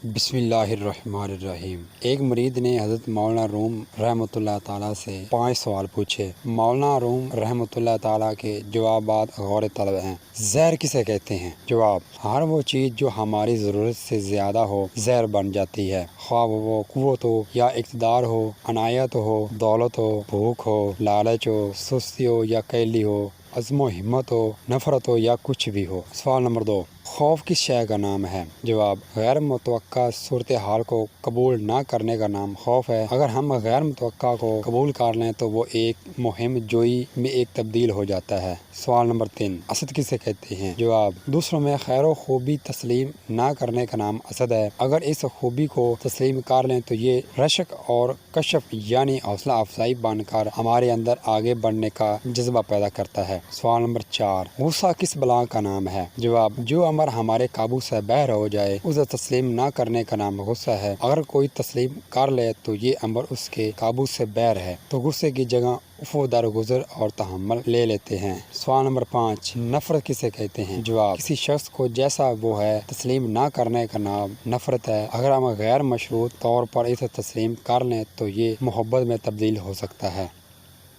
بسم اللہ الرحمن الرحیم۔ ایک مرید نے حضرت مولانا روم رحمۃ اللہ تعالیٰ سے 5 سوال پوچھے۔ مولانا روم رحمۃ اللہ تعالیٰ کے جوابات غور طلب ہیں۔ زہر کسے کہتے ہیں؟ جواب: ہر وہ چیز جو ہماری ضرورت سے زیادہ ہو زہر بن جاتی ہے، خواہ وہ قوت ہو یا اقتدار ہو، عنایت ہو، دولت ہو، بھوک ہو، لالچ ہو، سستی ہو یا کیلی ہو، عزم و ہمت ہو، نفرت ہو یا کچھ بھی ہو۔ سوال نمبر 2: خوف کس شے کا نام ہے؟ جواب: غیر متوقع صورتحال کو قبول نہ کرنے کا نام خوف ہے۔ اگر ہم غیر متوقع کو قبول کر لیں تو وہ ایک مہم جوئی میں ایک تبدیل ہو جاتا ہے۔ سوال نمبر 3: اسد کسے کہتے ہیں؟ جواب: دوسروں میں خیر و خوبی تسلیم نہ کرنے کا نام اسد ہے۔ اگر اس خوبی کو تسلیم کر لیں تو یہ رشک اور کشف یعنی حوصلہ افزائی بن کر ہمارے اندر آگے بڑھنے کا جذبہ پیدا کرتا ہے۔ سوال نمبر 4: غصہ کس بلا کا نام ہے؟ جواب: جو امر ہمارے قابو سے باہر ہو جائے اسے تسلیم نہ کرنے کا نام غصہ ہے۔ اگر کوئی تسلیم کر لے تو یہ امر اس کے قابو سے باہر ہے تو غصے کی جگہ عفو درگزر اور تحمل لے لیتے ہیں۔ سوال نمبر 5: نفرت کسے کہتے ہیں؟ جواب: کسی شخص کو جیسا وہ ہے تسلیم نہ کرنے کا نام نفرت ہے۔ اگر ہم غیر مشروط طور پر اسے تسلیم کر لیں تو یہ محبت میں تبدیل ہو سکتا ہے۔